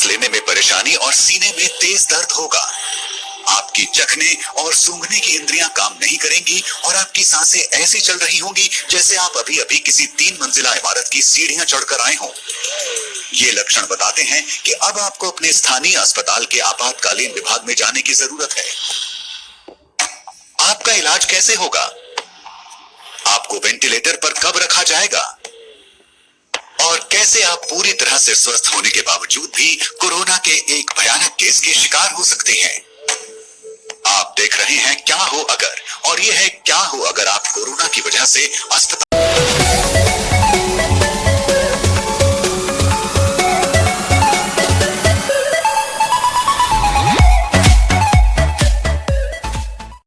सांस लेने में परेशानी और सीने में तेज दर्द होगा। आपकी चखने और सूंघने की इंद्रियां काम नहीं करेंगी और आपकी सांसें ऐसी चल रही होंगी जैसे आप अभी अभी किसी 3 मंजिला इमारत की सीढ़ियां चढ़कर आए हों। ये लक्षण बताते हैं कि अब आपको अपने स्थानीय अस्पताल के आपातकालीन विभाग में जाने की जरूरत है। आपका इलाज कैसे होगा? आपको वेंटिलेटर पर कब रखा जाएगा? और कैसे आप पूरी तरह से स्वस्थ होने के बावजूद भी कोरोना के एक भयानक केस के शिकार हो सकते हैं। आप देख रहे हैं क्या हो अगर, और यह है क्या हो अगर आप कोरोना की वजह से अस्पताल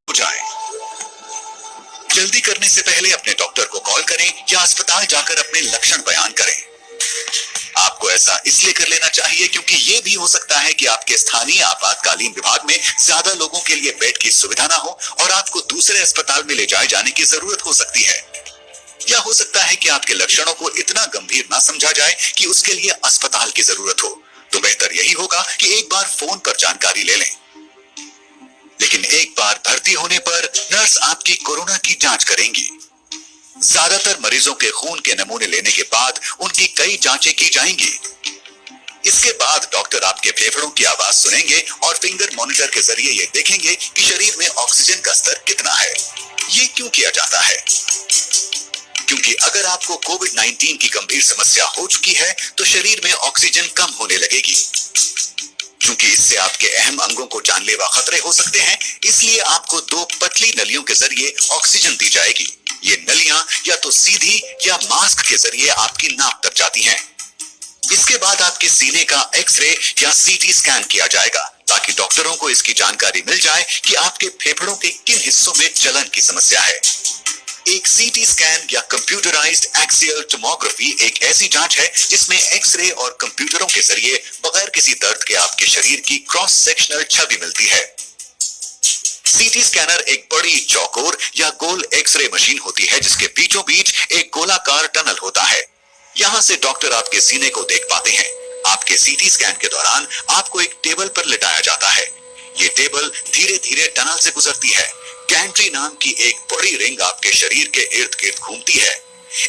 हो जाए। जल्दी करने से पहले अपने डॉक्टर को कॉल करें या अस्पताल जाकर अपने लक्षण बयान करें। आपको ऐसा इसलिए कर लेना चाहिए क्योंकि यह भी हो सकता है कि आपके स्थानीय आपातकालीन विभाग में ज्यादा लोगों के लिए बेड की सुविधा ना हो और आपको दूसरे अस्पताल में ले जाए जाने की जरूरत हो सकती है। या हो सकता है कि आपके लक्षणों को इतना गंभीर ना समझा जाए कि उसके लिए अस्पताल की जरूरत हो। तो बेहतर यही होगा कि एक बार फोन पर जानकारी ले लें। लेकिन एक बार भर्ती होने पर नर्स आपकी कोरोना की जांच करेंगी। ज्यादातर मरीजों के खून के नमूने लेने के बाद उनकी कई जांचें की जाएंगी। इसके बाद डॉक्टर आपके फेफड़ों की आवाज सुनेंगे और फिंगर मॉनिटर के जरिए ये देखेंगे कि शरीर में ऑक्सीजन का स्तर कितना है। ये क्यों किया जाता है? क्योंकि अगर आपको कोविड-19 की गंभीर समस्या हो चुकी है तो शरीर में ऑक्सीजन कम होने लगेगी। क्योंकि इससे आपके अहम अंगों को जानलेवा खतरे हो सकते हैं, इसलिए आपको 2 पतली नलियों के जरिए ऑक्सीजन दी जाएगी। ये नलियां या तो सीधी या मास्क के जरिए आपकी नाक तक जाती हैं। इसके बाद आपके सीने का एक्सरे या सीटी स्कैन किया जाएगा ताकि डॉक्टरों को इसकी जानकारी मिल जाए कि आपके फेफड़ों के किन हिस्सों में जलन की समस्या है। एक सीटी स्कैन या कंप्यूटराइज्ड एक्सियल टोमोग्राफी एक ऐसी जांच है जिसमें एक्सरे और कंप्यूटरों के जरिए बगैर किसी दर्द के आपके शरीर की क्रॉस सेक्शनल छवि मिलती है। सीटी स्कैनर एक बड़ी चौकोर या गोल एक्सरे मशीन होती है जिसके बीचों बीच एक गोलाकार टनल होता है। यहां से डॉक्टर आपके सीने को देख पाते हैं। आपके सीटी स्कैन के दौरान आपको एक टेबल पर लिटाया जाता है। ये टेबल धीरे धीरे टनल से गुजरती है। गैंट्री नाम की एक बड़ी रिंग आपके शरीर के इर्द गिर्द घूमती है।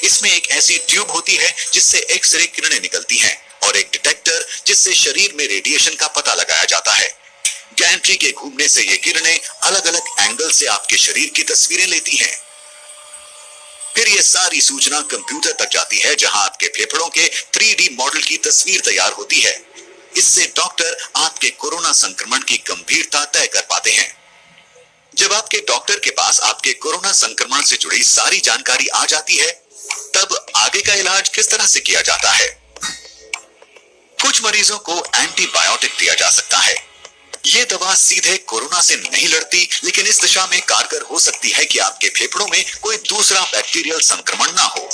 इसमें एक ऐसी ट्यूब होती है जिससे एक्सरे किरणें निकलती हैं और एक डिटेक्टर जिससे शरीर में रेडिएशन का पता लगाया जाता है। गैंट्री के घूमने से ये किरणें अलग अलग एंगल से आपके शरीर की तस्वीरें लेती हैं। फिर ये सारी सूचना कंप्यूटर तक जाती है जहां आपके फेफड़ों के 3D मॉडल की तस्वीर तैयार होती है। इससे डॉक्टर आपके कोरोना संक्रमण की गंभीरता तय कर पाते हैं। जब आपके डॉक्टर के पास आपके कोरोना संक्रमण से जुड़ी सारी जानकारी आ जाती है, तब आगे का इलाज किस तरह से किया जाता है? कुछ मरीजों को एंटीबायोटिक दिया जा सकता है। ये दवा सीधे कोरोना से नहीं लड़ती, लेकिन इस दिशा में कारगर हो सकती है कि आपके फेफड़ों में कोई दूसरा बैक्टीरियल संक्रमण ना हो।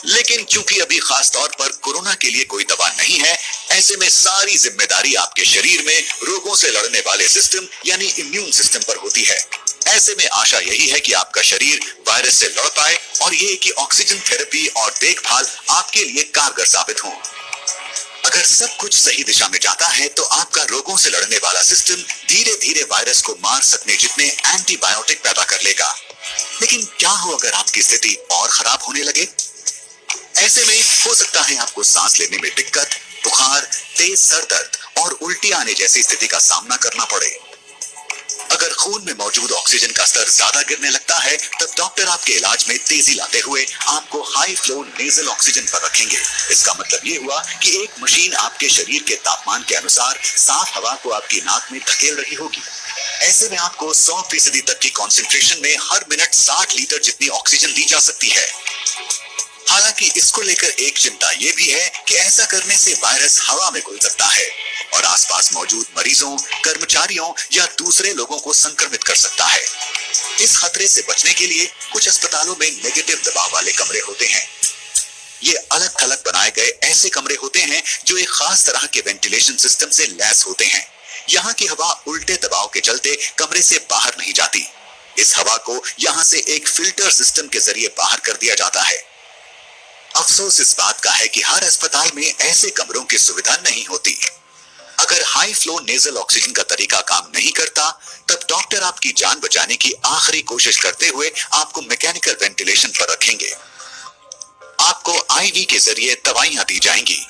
लेकिन क्योंकि अभी खास तौर पर कोरोना के लिए कोई दवा नहीं है, ऐसे में सारी जिम्मेदारी आपके शरीर में रोगों से लड़ने वाले सिस्टम यानी इम्यून सिस्टम पर होती है। ऐसे में आशा यही है कि आपका शरीर वायरस से लड़ पाए और ये कि ऑक्सीजन थेरेपी और देखभाल आपके लिए कारगर साबित हो। अगर सब कुछ सही दिशा में जाता है तो आपका रोगों से लड़ने वाला सिस्टम धीरे धीरे वायरस को मार सकने जितने एंटीबायोटिक पैदा कर लेगा। लेकिन क्या हो अगर आपकी स्थिति और खराब होने लगे? ऐसे में हो सकता है आपको सांस लेने में दिक्कत, बुखार, तेज सर दर्द और उल्टी आने जैसी स्थिति का सामना करना पड़े। अगर खून में मौजूद ऑक्सीजन का स्तर ज्यादा गिरने लगता है तब डॉक्टर आपके इलाज में तेजी लाते हुए आपको हाई फ्लो नेजल ऑक्सीजन पर रखेंगे। इसका मतलब ये हुआ कि एक मशीन आपके शरीर के तापमान के अनुसार साफ हवा को आपकी नाक में धकेल रही होगी। ऐसे में आपको 100% तक की कॉन्सेंट्रेशन में हर मिनट 60 लीटर जितनी ऑक्सीजन दी जा सकती है। हालांकि इसको लेकर एक चिंता ये भी है कि ऐसा करने से वायरस हवा में घुल सकता है और आसपास मौजूद मरीजों, कर्मचारियों या दूसरे लोगों को संक्रमित कर सकता है। इस खतरे से बचने के लिए कुछ अस्पतालों में नेगेटिव दबाव वाले कमरे होते हैं। ये अलग थलग बनाए गए ऐसे कमरे होते हैं जो एक खास तरह के वेंटिलेशन सिस्टम से लैस होते हैं। यहाँ की हवा उल्टे दबाव के चलते कमरे से बाहर नहीं जाती। इस हवा को यहाँ से एक फिल्टर सिस्टम के जरिए बाहर कर दिया जाता है। अफसोस इस बात का है कि हर अस्पताल में ऐसे कमरों की सुविधा नहीं होती। अगर हाई फ्लो नेजल ऑक्सीजन का तरीका काम नहीं करता, तब डॉक्टर आपकी जान बचाने की आखिरी कोशिश करते हुए आपको मैकेनिकल वेंटिलेशन पर रखेंगे। आपको आईवी के जरिए दवाइयां दी जाएंगी।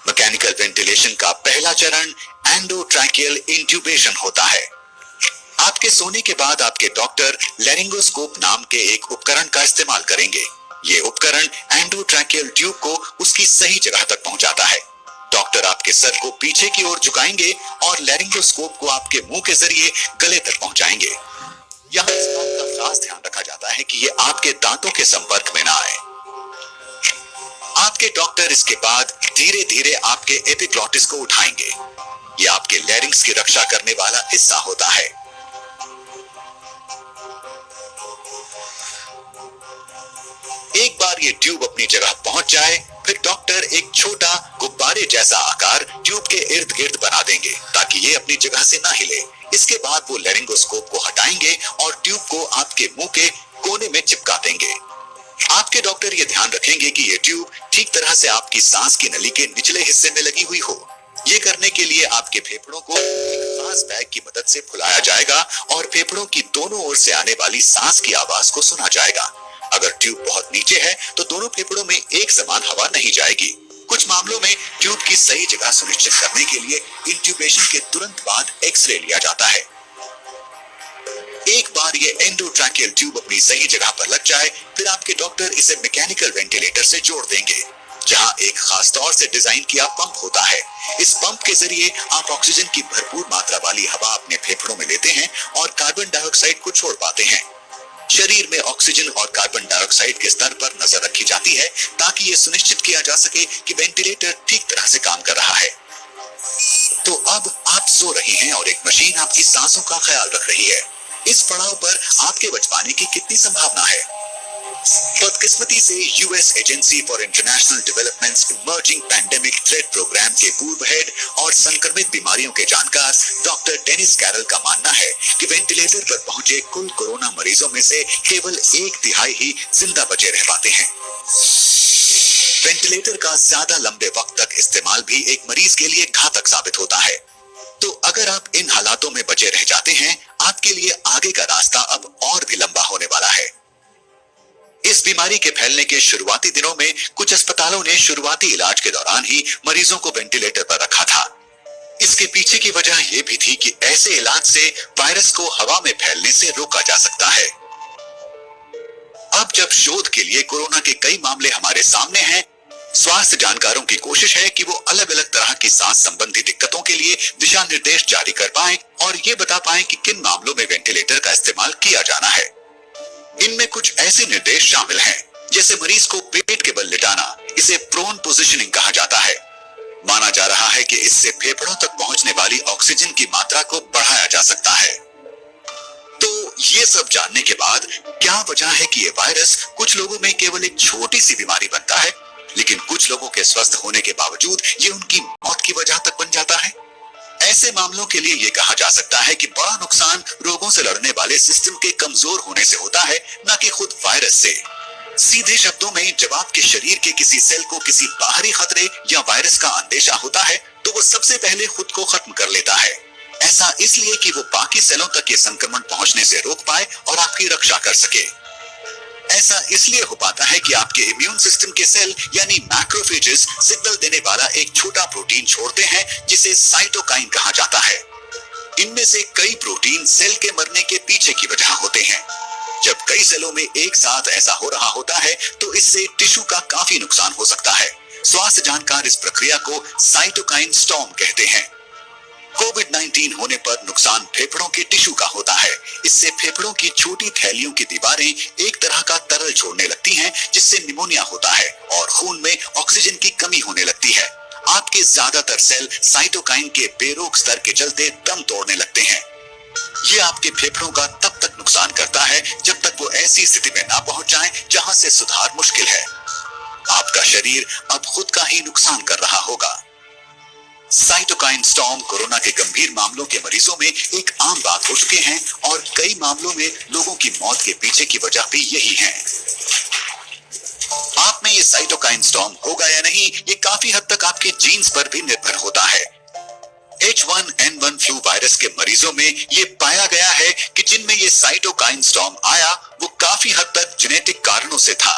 मैकेनिकल वेंटिलेशन का पहला चरण एंडोट्रैकियल इंट्यूबेशन होता है। आपके सोने के बाद आपके डॉक्टर लैरिंगोस्कोप नाम के एक उपकरण का इस्तेमाल करेंगे। ये उपकरण एंडोट्रैकियल ट्यूब को उसकी सही जगह तक पहुंचाता है। डॉक्टर आपके सर को पीछे की ओर झुकाएंगे और लैरिंगोस्कोप को आपके मुंह के जरिए गले तक पहुंचाएंगे। यहाँ इस बात का खास ध्यान रखा जाता है कि ये आपके दांतों के संपर्क में ना आए। आपके डॉक्टर इसके बाद धीरे धीरे आपके एपिग्लॉटिस को उठाएंगे। ये आपके लैरिंग्स की रक्षा करने वाला हिस्सा होता है। एक बार ये ट्यूब अपनी जगह पहुंच जाए, फिर डॉक्टर एक छोटा गुब्बारे जैसा आकार ट्यूब के इर्द गिर्द बना देंगे ताकि ये अपनी जगह से ना हिले। इसके बाद वो लैरिंगोस्कोप को हटाएंगे और ट्यूब को आपके मुंह के कोने में चिपका देंगे। आपके डॉक्टर ये ध्यान रखेंगे कि ये ट्यूब ठीक तरह से आपकी सांस की नली के निचले हिस्से में लगी हुई हो। ये करने के लिए आपके फेफड़ों को एक खास बैग की मदद से फुलाया जाएगा और फेफड़ों की दोनों ओर से आने वाली सांस की आवाज को सुना जाएगा। अगर ट्यूब बहुत नीचे है तो दोनों फेफड़ों में एक समान हवा नहीं जाएगी। कुछ मामलों में ट्यूब की सही जगह सुनिश्चित करने के लिए इंट्यूबेशन के तुरंत बाद एक्सरे लिया जाता है। एक बार ये एंडोट्रैकियल ट्यूब अपनी सही जगह पर लग जाए, फिर आपके डॉक्टर इसे मैकेनिकल वेंटिलेटर से जोड़ देंगे, जहां एक खास तौर से डिजाइन किया पंप होता है। इस पंप के जरिए आप ऑक्सीजन की भरपूर मात्रा वाली हवा अपने फेफड़ों में लेते हैं और कार्बन डाइऑक्साइड को छोड़ पाते हैं। शरीर में ऑक्सीजन और कार्बन डाइऑक्साइड के स्तर पर नजर रखी जाती है ताकि यह सुनिश्चित किया जा सके कि वेंटिलेटर ठीक तरह से काम कर रहा है। तो अब आप सो रहे हैं और एक मशीन आपकी सांसों का ख्याल रख रही है। इस पड़ाव पर आपके बच पाने की कितनी संभावना है? बदकिस्मती से US agency for international developments emerging pandemic threat programme के पूर्व हेड और संक्रमित बीमारियों के जानकार डॉक्टर डेनिस कैरल का मानना है कि वेंटिलेटर पर पहुंचे कुल कोरोना मरीजों में से केवल 1/3 ही जिंदा बचे रह पाते हैं। वेंटिलेटर का ज्यादा लंबे वक्त तक इस्तेमाल भी एक मरीज के लिए घातक साबित होता है। तो अगर आप इन हालातों में बचे रह जाते हैं, आपके लिए आगे का रास्ता अब और भी लंबा होने वाला है। इस बीमारी के फैलने के शुरुआती दिनों में कुछ अस्पतालों ने शुरुआती इलाज के दौरान ही मरीजों को वेंटिलेटर पर रखा था। इसके पीछे की वजह यह भी थी कि ऐसे इलाज से वायरस को हवा में फैलने से रोका जा सकता है। अब जब शोध के लिए कोरोना के कई मामले हमारे सामने हैं, स्वास्थ्य जानकारों की कोशिश है कि वो अलग अलग तरह की सांस संबंधी दिक्कतों के लिए दिशा निर्देश जारी कर पाएं और ये बता पाएं कि किन मामलों में वेंटिलेटर का इस्तेमाल किया जाना है। इनमें कुछ ऐसे निर्देश शामिल हैं, जैसे मरीज को पेट के बल लिटाना, इसे प्रोन पोजिशनिंग कहा जाता है। माना जा रहा है कि इससे फेफड़ों तक पहुंचने वाली ऑक्सीजन की मात्रा को बढ़ाया जा सकता है। तो ये सब जानने के बाद क्या वजह है कि ये वायरस कुछ लोगों में केवल एक छोटी सी बीमारी बनता है, लेकिन कुछ लोगों के स्वस्थ होने के बावजूद ये उनकी मौत की वजह तक बन जाता है? ऐसे मामलों के लिए ये कहा जा सकता है कि बड़ा नुकसान रोगों से लड़ने वाले सिस्टम के कमजोर होने से होता है, न कि खुद वायरस से। सीधे शब्दों में, जब आपके शरीर के किसी सेल को किसी बाहरी खतरे या वायरस का अंदेशा होता है, तो वो सबसे पहले खुद को खत्म कर लेता है। ऐसा इसलिए कि वो बाकी सेलों तक ये संक्रमण पहुंचने से रोक पाए और आपकी रक्षा कर सके। ऐसा इसलिए हो पाता है कि आपके इम्यून सिस्टम के सेल यानी मैक्रोफेजेस सिग्नल देने वाला एक छोटा प्रोटीन छोड़ते हैं जिसे साइटोकाइन कहा जाता है। इनमें से कई प्रोटीन सेल के मरने के पीछे की वजह होते हैं। जब कई सेलों में एक साथ ऐसा हो रहा होता है तो इससे टिश्यू का काफी नुकसान हो सकता है। स्वास्थ्य जानकार इस प्रक्रिया को साइटोकाइन स्टॉर्म कहते हैं। कोविड-19 होने पर नुकसान फेफड़ों के टिश्यू का होता है। इससे फेफड़ों की छोटी थैलियों की दीवारें एक तरह का तरल छोड़ने लगती हैं, जिससे निमोनिया होता है और खून में ऑक्सीजन की कमी होने लगती है। आपके ज्यादातर सेल साइटोकाइन के बेरोक स्तर के चलते दम तोड़ने लगते हैं। ये आपके फेफड़ों का तब तक नुकसान करता है जब तक वो ऐसी स्थिति में ना पहुंच जाए जहां से सुधार मुश्किल है। आपका शरीर अब खुद का ही नुकसान कर रहा होगा। साइटोकाइन स्टॉर्म कोरोना के गंभीर मामलों के मरीजों में एक आम बात हो चुके हैं और कई मामलों में लोगों की मौत के पीछे की वजह भी यही है। आप में ये साइटोकाइन स्टॉर्म होगा या नहीं, ये काफी हद तक आपके जीन्स पर भी निर्भर होता है। H1N1 फ्लू वायरस के मरीजों में ये पाया गया है कि जिनमें ये साइटोकाइन स्टॉर्म आया वो काफी हद तक जेनेटिक कारणों से था।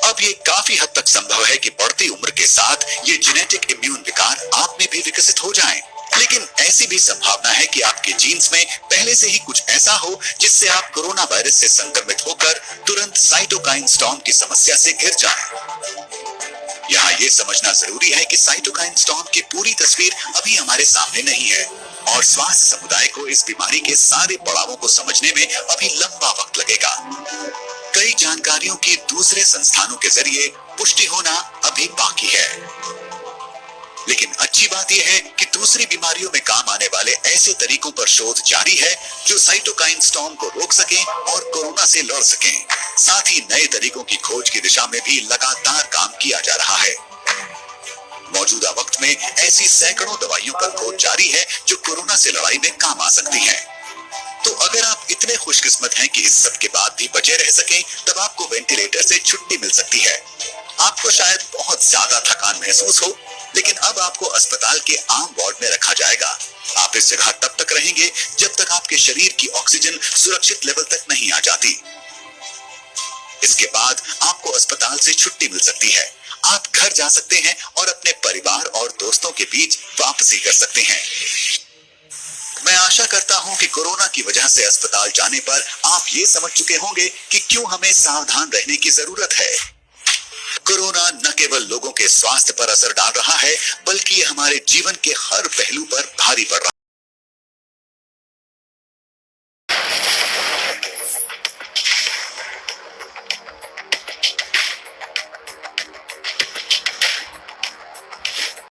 अब ये काफी हद तक संभव है कि बढ़ती उम्र के साथ ये जेनेटिक इम्यून विकार आप में भी विकसित हो जाएं। लेकिन ऐसी भी संभावना है कि आपके जीन्स में पहले से ही कुछ ऐसा हो जिससे आप कोरोना वायरस से संक्रमित होकर तुरंत साइटोकाइन स्टॉर्म की समस्या से घिर जाएं। यहाँ ये समझना जरूरी है कि साइटोकाइन स्टॉर्म की पूरी तस्वीर अभी हमारे सामने नहीं है और स्वास्थ्य समुदाय को इस बीमारी के सारे पड़ावों को समझने में अभी लंबा वक्त लगेगा। कई जानकारियों की दूसरे संस्थानों के जरिए पुष्टि होना अभी बाकी है। लेकिन अच्छी बात यह है कि दूसरी बीमारियों में काम आने वाले ऐसे तरीकों पर शोध जारी है जो साइटोकाइन स्टॉर्म को रोक सकें और कोरोना से लड़ सकें। साथ ही नए तरीकों की खोज की दिशा में भी लगातार काम किया जा रहा है। मौजूदा वक्त में ऐसी सैकड़ों दवाइयों पर खोज जारी है जो कोरोना से लड़ाई में काम आ सकती हैं। तो अगर आप इतने खुशकिस्मत हैं कि इस सब के बाद भी बचे रह सकें, तब आपको वेंटिलेटर से छुट्टी मिल सकती है। आपको शायद बहुत ज्यादा थकान महसूस हो, लेकिन अब आपको अस्पताल के आम वार्ड में रखा जाएगा। आप इस जगह तब तक रहेंगे जब तक आपके शरीर की ऑक्सीजन सुरक्षित लेवल तक नहीं आ जाती। इसके बाद आपको अस्पताल से छुट्टी मिल सकती है। आप घर जा सकते हैं और अपने परिवार और दोस्तों के बीच वापसी कर सकते हैं। मैं आशा करता हूं कि कोरोना की वजह से अस्पताल जाने पर आप ये समझ चुके होंगे कि क्यों हमें सावधान रहने की जरूरत है। कोरोना न केवल लोगों के स्वास्थ्य पर असर डाल रहा है, बल्कि ये हमारे जीवन के हर पहलू पर भारी पड़ रहा है।